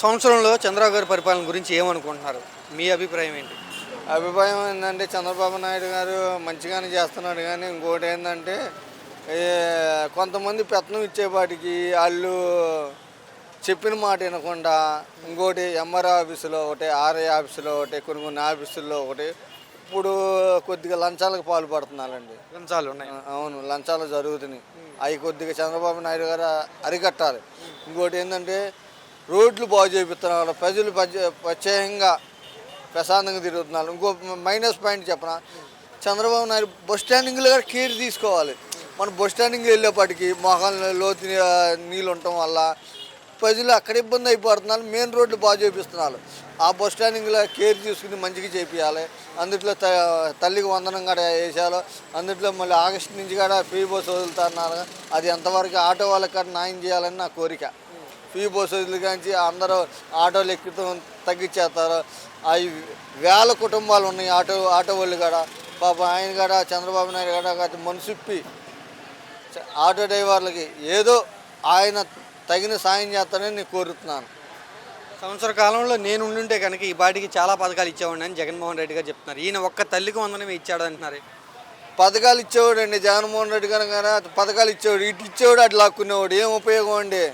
సంవత్సరంలో చంద్రబాబు గారి పరిపాలన గురించి ఏమనుకుంటున్నారు? మీ అభిప్రాయం ఏంటి? అభిప్రాయం ఏంటంటే చంద్రబాబు నాయుడు గారు మంచిగానే చేస్తున్నాడు, కానీ ఇంకోటి ఏంటంటే ఈ కొంతమంది పెత్తనం ఇచ్చేపాటికి వాళ్ళు చెప్పిన మాట వినకుండా ఇంకోటి ఎంఆర్ ఆఫీసులో ఒకటి, ఆర్ఐ ఆఫీసులో ఒకటి, కొన్ని కొన్ని ఆఫీసుల్లో ఒకటి ఇప్పుడు కొద్దిగా లంచాలకు పాల్పడుతున్నారండి. లంచాలు ఉన్నాయి. అవును, లంచాలు జరుగుతున్నాయి. అవి కొద్దిగా చంద్రబాబు నాయుడు గారు అరికట్టాలి. ఇంకోటి ఏంటంటే రోడ్లు బాగు చేపిస్తున్నారు, ప్రజలు ప్రత్యేకంగా ప్రశాంతంగా తిరుగుతున్నారు. ఇంకో మైనస్ పాయింట్ చెప్పనా, చంద్రబాబు నాయుడు బస్ స్టాండింగ్లో కూడా కేర్ తీసుకోవాలి. మనం బస్ స్టాండింగ్ వెళ్ళేప్పటికీ మొహాలు లోతు నీళ్ళు ఉండటం వల్ల ప్రజలు అక్కడ ఇబ్బంది అయిపోతున్నారు. మెయిన్ రోడ్లు బాగు చేపిస్తున్నారు. ఆ బస్ స్టాండింగ్లో కేర్ తీసుకుని మంచిగా చేపించాలి. అందుట్లో తల్లికి వందనం కూడా వేసారు. అందుట్లో మళ్ళీ ఆగస్టు నుంచి కూడా ఫ్రీ బస్ వదులుతున్నారు. అది ఎంతవరకు ఆటో వాళ్ళకి కూడా న్యాయం చేయాలని నా కోరిక. ఫ్రీ బస్ వదిలి కానీ అందరూ ఆటోలు ఎక్కుతాం తగ్గించేస్తారు. అవి వేల కుటుంబాలు ఉన్నాయి ఆటో వాళ్ళు కూడా. పాప ఆయన కూడా చంద్రబాబు నాయుడు కూడా మనసిప్పి ఆటో డ్రైవర్లకి ఏదో ఆయన తగిన సాయం చేస్తానని నేను కోరుతున్నాను. సంవత్సర కాలంలో నేను ఉండుంటే కనుక ఈ పాటికి చాలా పథకాలు ఇచ్చేవాడిని అని జగన్మోహన్ రెడ్డి గారు చెప్తున్నారు. ఈయన ఒక్క తల్లికి వందనమే ఇచ్చాడు అంటున్నారు. పథకాలు ఇచ్చేవాడు అండి జగన్మోహన్ రెడ్డి గారు కదా, పథకాలు ఇచ్చేవాడు, ఇటు ఇచ్చేవాడు అటు లాక్కునేవాడు. ఏం ఉపయోగం అండి?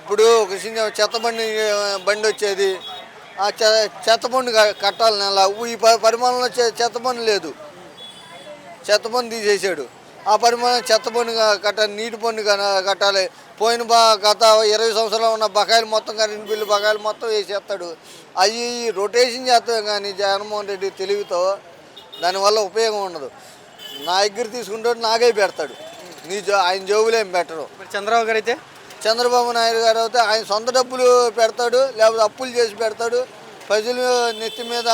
ఇప్పుడు ఒక చిన్న చెత్త బండి వచ్చేది, ఆ చెత్త బండి కట్టాలి నెల. ఈ పరిమాణంలో చెత్త బండి లేదు, చెత్త బండి తీసేసాడు. ఆ పరిమాణం చెత్త బండి కట్టాలి, నీటి బండి కట్టాలి. పోయిన గత 20 సంవత్సరాలు ఉన్న బకాయిలు మొత్తం, కరెంట్ బిల్లు బకాయిలు మొత్తం వేసేస్తాడు. అవి రొటేషన్ చేస్తాం కానీ జగన్మోహన్ రెడ్డి తెలివితో దానివల్ల ఉపయోగం ఉండదు. నా దగ్గర తీసుకుంటాడు, నాకే పెడతాడు. ఆయన జోబులు ఏం పెట్టరు. చంద్రబాబు గారు అయితే చంద్రబాబు నాయుడు గారు అయితే ఆయన సొంత డబ్బులు పెడతాడు, లేకపోతే అప్పులు చేసి పెడతాడు. ప్రజలు నెత్తి మీద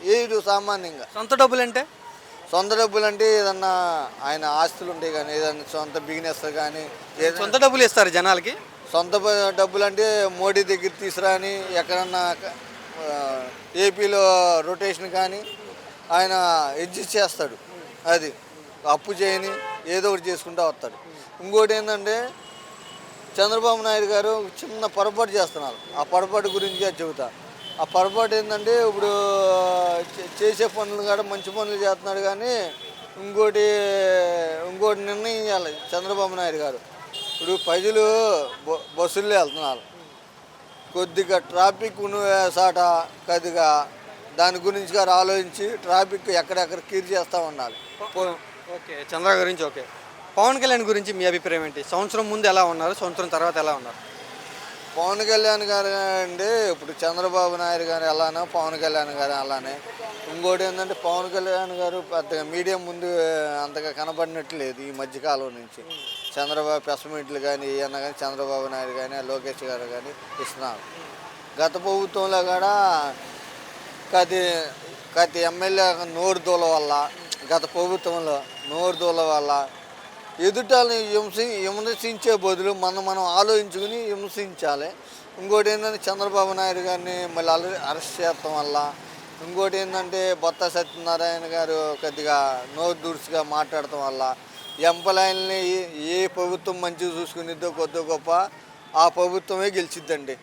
వేయడు సామాన్యంగా. సొంత డబ్బులు అంటే? సొంత డబ్బులు అంటే ఏదన్నా ఆయన ఆస్తులు ఉంటాయి కానీ, ఏదన్నా సొంత బిజినెస్ కానీ. సొంత డబ్బులు ఇస్తారు జనాలకి. సొంత డబ్బులు అంటే మోడీ దగ్గర తీసుకురాని, ఎక్కడన్నా ఏపీలో రొటేషన్ కానీ ఆయన అడ్జస్ట్ చేస్తాడు. అది అప్పు చేయని ఏదో ఒకటి చేసుకుంటూ వస్తాడు. ఇంకోటి ఏంటంటే చంద్రబాబు నాయుడు గారు చిన్న పొరపాటు చేస్తున్నారు. ఆ పొరపాటు గురించి చెబుతా. ఆ పొరపాటు ఏంటంటే ఇప్పుడు చేసే పనులు కూడా మంచి పనులు చేస్తున్నాడు, కానీ ఇంకోటి నిర్ణయం చేయాలి చంద్రబాబు నాయుడు గారు. ఇప్పుడు ప్రజలు బస్సుల్లో వెళ్తున్నారు, కొద్దిగా ట్రాఫిక్ సాట కొద్దిగా దాని గురించి గారు ఆలోచించి ట్రాఫిక్ ఎక్కడెక్కడ క్లియర్ చేస్తూ ఉండాలి. ఓకే, చంద్రబాబు గురించి ఓకే. పవన్ కళ్యాణ్ గురించి మీ అభిప్రాయం ఏంటి? సంవత్సరం ముందు ఎలా ఉన్నారు, సంవత్సరం తర్వాత ఎలా ఉన్నారు? పవన్ కళ్యాణ్ గారు అంటే ఇప్పుడు చంద్రబాబు నాయుడు గారు ఎలానో పవన్ కళ్యాణ్ గారు అలానే. ఇంకోటి ఏంటంటే పవన్ కళ్యాణ్ గారు పెద్దగా మీడియా ముందు అంతగా కనబడినట్లేదు ఈ మధ్యకాలం నుంచి. చంద్రబాబు ప్రెస్ మీట్లు కానీ ఏమన్నా కానీ చంద్రబాబు నాయుడు కానీ లోకేష్ గారు కానీ ఇస్తున్నారు. గత ప్రభుత్వంలో కూడా ప్రతి ఎమ్మెల్యే నోరు దూల వల్ల, గత ప్రభుత్వంలో నోరు దూల వల్ల ఎదుటాలని విమర్శించే బదులు మనం ఆలోచించుకుని విమర్శించాలి. ఇంకోటి ఏంటంటే చంద్రబాబు నాయుడు గారిని మళ్ళీ అరెస్ట్ చేయడం వల్ల, ఇంకోటి ఏంటంటే బొత్స సత్యనారాయణ గారు కొద్దిగా నోరు దురుసుగా మాట్లాడటం వల్ల ఎంప్లాయీలని ఏ ప్రభుత్వం మంచిగా చూసుకునిద్దో కొద్ది గొప్ప ఆ ప్రభుత్వమే గెలిచిద్దండి.